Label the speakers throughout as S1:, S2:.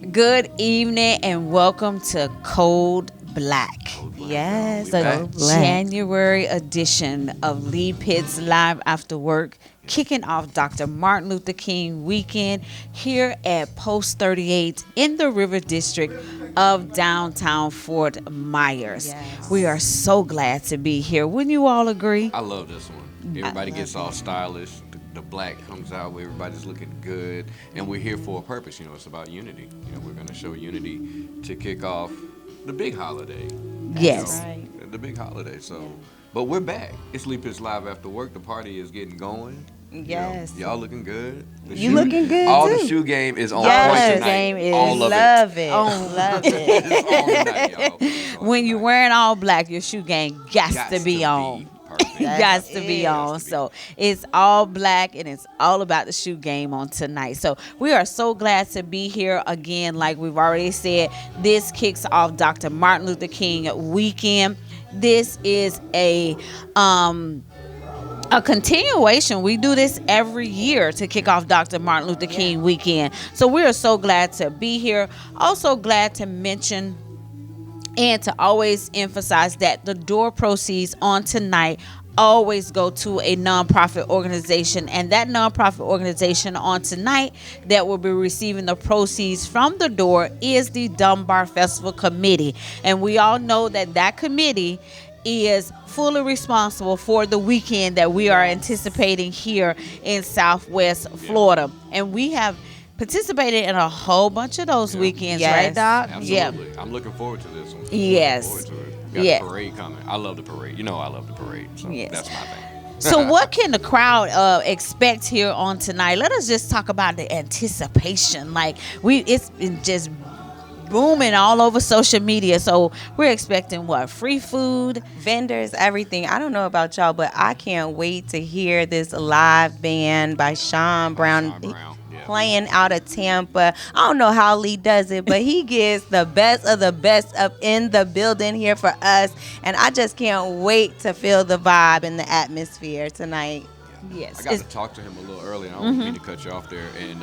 S1: Good evening and welcome to Cold Black.
S2: Yes,
S1: The
S2: a black.
S1: January edition of Lee Pitts Live After Work, kicking off Dr. Martin Luther King weekend here at Post 38 in the River District of downtown Fort Myers.
S2: Yes.
S1: We are so glad to be here. Wouldn't you all agree?
S3: I love this one. Everybody gets all stylish. The black comes out where everybody's looking good, and we're here for a purpose. It's about unity. We're going to show unity to kick off the big holiday.
S1: Yes.
S3: The big holiday. So, but we're back. It's Lee Pitts Live After Work. The party is getting going.
S2: Yes.
S3: Y'all looking good.
S2: You looking good,
S3: All
S2: too.
S3: the shoe game is on
S2: Yes.
S3: point
S2: Shoe
S3: tonight.
S1: game is-
S3: all of
S2: Love
S3: it.
S2: it.
S1: Oh.
S2: Love it.
S3: It's on tonight, y'all. It's on
S1: When you're
S3: tonight.
S1: wearing all black, your shoe game got
S3: Gots
S1: to be on.
S3: perfect.
S1: Got to be on. So it's all black and it's all about the shoe game on tonight. So we are so glad to be here again. Like we've already said, this kicks off Dr. Martin Luther King weekend. This is a continuation. We do this every year to kick off Dr. Martin Luther King weekend. So we are so glad to be here. Also glad to mention and to always emphasize that the door proceeds on tonight always go to a nonprofit organization, and that nonprofit organization on tonight that will be receiving the proceeds from the door is the Dunbar Festival Committee. And we all know that that committee is fully responsible for the weekend that we are anticipating here in Southwest Florida. And we have participated in a whole bunch of those weekends,
S2: Yes.
S1: right, Doc?
S3: Absolutely. I'm looking forward to this one.
S1: Yes.
S3: Looking forward to it. Got
S1: Yeah.
S3: the parade coming. I love the parade. I love the parade. So
S1: Yes.
S3: that's my thing.
S1: So what can the crowd expect here on tonight? Let us just talk about the anticipation. Like it's been just booming all over social media. So we're expecting what? Free food?
S2: Vendors, everything. I don't know about y'all, but I can't wait to hear this live band by Sean Brown.
S3: Sean Brown, yeah.
S2: Playing out of Tampa. I don't know how Lee does it, but he gets the best of the best up in the building here for us. And I just can't wait to feel the vibe and the atmosphere tonight.
S1: Yes.
S3: I got to talk to him a little earlier. I don't mean to cut you off there. And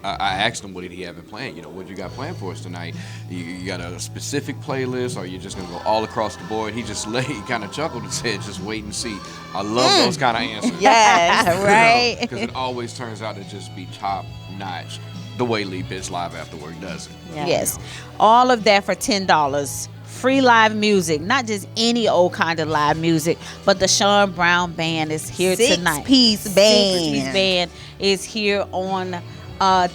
S3: I asked him, what did he have in plan? What you got planned for us tonight? You got a specific playlist, or are you just going to go all across the board? He kind of chuckled and said, just wait and see. I love those kind of answers.
S2: Yes.
S1: Right.
S3: Because it always turns out to just be top notch the way Lee Pitts Live After Work does it.
S2: Yeah.
S1: Yes. All of that for $10. Free live music, not just any old kind of live music, but the Sean Brown Band is here tonight.
S2: Six-piece band.
S1: Six-piece band is here on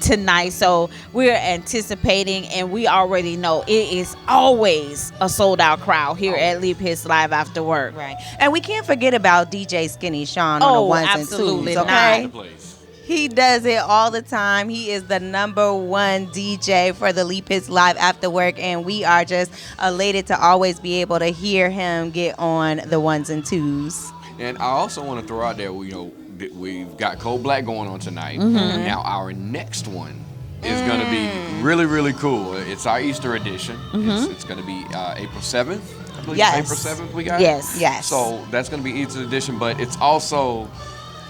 S1: tonight. So we're anticipating, and we already know it is always a sold out crowd here at Lee Pitts Live After Work.
S2: Right. And we can't forget about DJ Skinny Sean on the
S1: Oh,
S2: ones
S1: absolutely
S2: and twos,
S1: not.
S2: okay?
S3: The place.
S2: He does it all the time. He is the number one DJ for the Lee Pitts Live After Work, and we are just elated to always be able to hear him get on the ones and twos.
S3: And I also want to throw out there, we've got Cold Black going on tonight. Now our next one is going to be really, really cool. It's our Easter edition. It's going to be April 7th. I believe
S2: Yes.
S3: it's April 7th we got.
S1: Yes.
S2: Yes.
S3: So that's going to be Easter edition, but it's also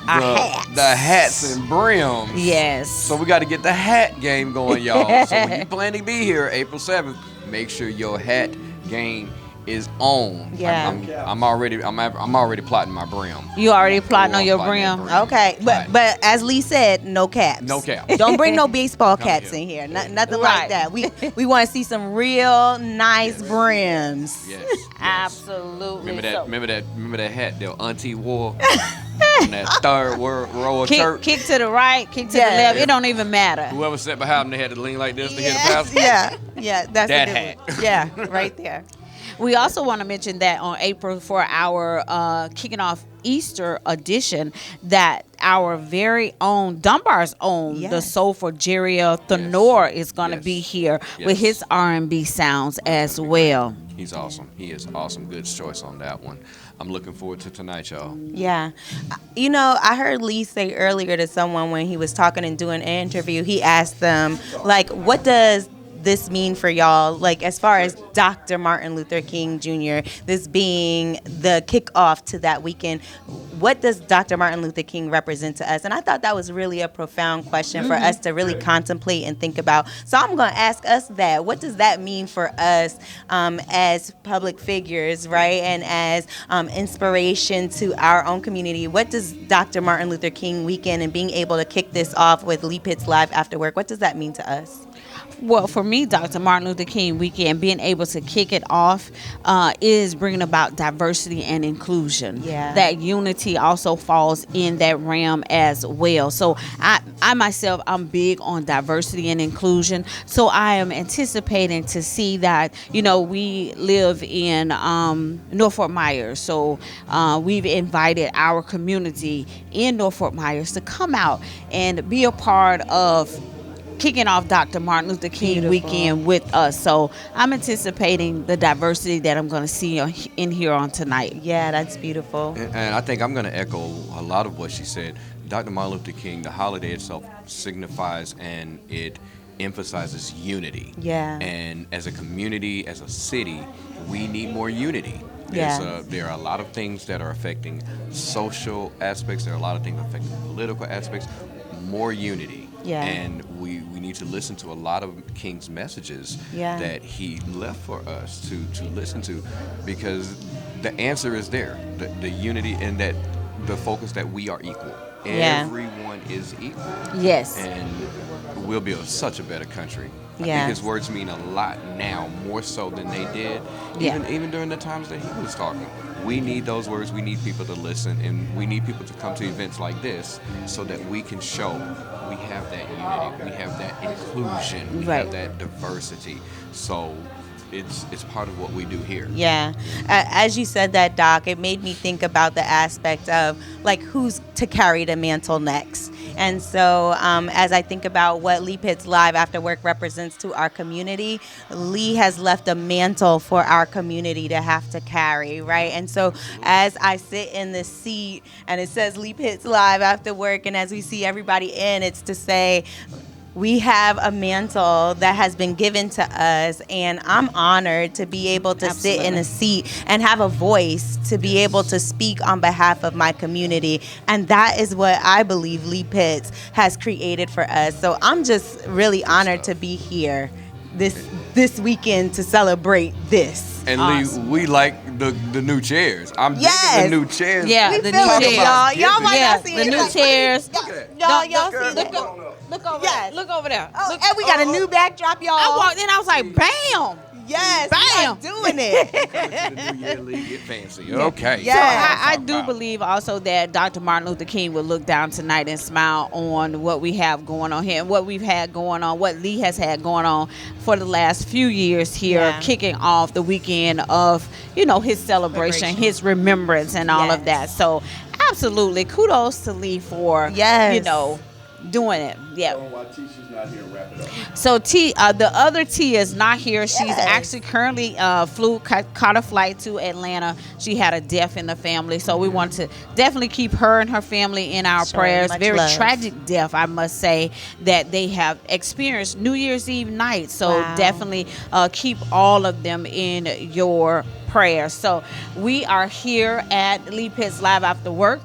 S2: Our hats.
S3: the hats and brims.
S1: Yes.
S3: So we got to get the hat game going, y'all. So when you plan to be here April 7th, make sure your hat game is on.
S2: Yeah.
S3: I'm already plotting my brim.
S1: You already plotting on your
S3: Plotting
S1: brim?
S3: that
S2: Okay, but as Lee said, no caps.
S3: No caps.
S2: Don't bring no baseball
S3: Come
S2: caps
S3: here.
S2: in here. Nothing
S1: Right.
S2: like that. We want to see some real nice brims.
S3: Yes.
S1: Absolutely.
S3: Remember that hat that Auntie wore on that third row of church?
S1: Kick to the right, kick to
S2: Yeah.
S1: the left. It don't even matter.
S3: Whoever sat behind them, they had to lean like this to hear the pastor.
S2: Yeah, that's
S3: That
S2: a good
S3: hat.
S2: one. Yeah, right there.
S1: We also want to mention that on April for our kicking off Easter edition, that our very own Dunbar's own, the
S2: Yes.
S1: soulful Jerry Thenor is going to
S3: Yes.
S1: be here with
S3: Yes.
S1: his R&B sounds as well.
S3: He's awesome. He is awesome. Good choice on that one. I'm looking forward to tonight, y'all.
S2: Yeah. I heard Lee say earlier to someone when he was talking and doing an interview, he asked them, like, what does this mean for y'all? Like, as far as Dr. Martin Luther King Jr., this being the kickoff to that weekend, what does Dr. Martin Luther King represent to us? And I thought that was really a profound question for us to really contemplate and think about. So I'm going to ask us that. What does that mean for us as public figures, right? And as inspiration to our own community? What does Dr. Martin Luther King weekend and being able to kick this off with Lee Pitts Live After Work, what does that mean to us?
S1: Well, for me, Dr. Martin Luther King weekend, being able to kick it off is bringing about diversity and inclusion.
S2: Yeah.
S1: That unity also falls in that realm as well. So I myself, I'm big on diversity and inclusion. So I am anticipating to see that, we live in North Fort Myers. So we've invited our community in North Fort Myers to come out and be a part of kicking off Dr. Martin Luther King weekend with us. So I'm anticipating the diversity that I'm going to see in here on tonight.
S2: Yeah, that's beautiful.
S3: And I think I'm going to echo a lot of what she said. Dr. Martin Luther King, the holiday itself signifies and it emphasizes unity.
S2: Yeah.
S3: And as a community, as a city, we need more unity.
S2: Yeah.
S3: There are a lot of things that are affecting social aspects. There are a lot of things affecting political aspects. More unity.
S2: Yeah.
S3: And we need to listen to a lot of King's messages that he left for us to listen to, because the answer is there. The unity and that the focus that we are equal.
S2: Yeah.
S3: Everyone is equal.
S1: Yes.
S3: And we'll be such a better country. I
S2: Yeah.
S3: think his words mean a lot now, more so than they did, even during the times that he was talking. We need those words. We need people to listen, and we need people to come to events like this so that we can show we have that unity, we have that inclusion, we have that diversity. So it's part of what we do here.
S2: Yeah. As you said that, Doc, it made me think about the aspect of, like, who's to carry the mantle next. And so as I think about what Lee Pitts Live After Work represents to our community, Lee has left a mantle for our community to have to carry, right? And so as I sit in this seat and it says Lee Pitts Live After Work, and as we see everybody in, it's to say, we have a mantle that has been given to us, and I'm honored to be able to sit in a seat and have a voice to be able to speak on behalf of my community. And that is what I believe Lee Pitts has created for us. So I'm just really honored to be here this weekend to celebrate this.
S3: And Lee, we like the new chairs. I'm digging the new chairs.
S1: Yeah,
S2: We
S1: the
S2: feel
S1: new
S2: it,
S1: chairs.
S2: y'all might not see
S1: the
S2: it.
S1: new
S2: Like,
S1: chairs.
S2: Y'all see it.
S1: Look over
S2: Yes.
S1: there. Look over there.
S2: Oh, and we got a new backdrop, y'all.
S1: I walked in, I was like, bam.
S2: Yes,
S1: Bam.
S2: we are doing it.
S3: The new year, Lee, get fancy. Okay.
S2: Yeah.
S1: So I do believe also that Dr. Martin Luther King will look down tonight and smile on what we have going on here and what we've had going on, what Lee has had going on for the last few years here, kicking off the weekend of, his celebration, his remembrance and all of that. So absolutely, kudos to Lee for, doing it. Yeah.
S4: While Tisha's not here, wrap it up.
S1: So the other T is not here. She's actually currently caught a flight to Atlanta. She had a death in the family, so we want to definitely keep her and her family in our prayers. Very tragic death, I must say, that they have experienced New Year's Eve night. So definitely keep all of them in your prayers. So we are here at Lee Pitts Live After Work,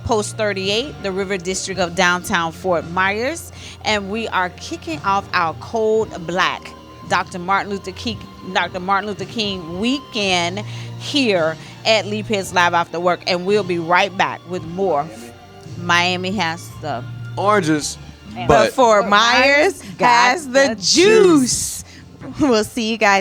S1: Post 38, the River District of downtown Fort Myers, and we are kicking off our Code Black Dr. Martin Luther King weekend here at Lee Pitts Live After Work, and we'll be right back with more. Miami has the
S3: oranges,
S2: but Fort Myers has the juice. We'll see you guys.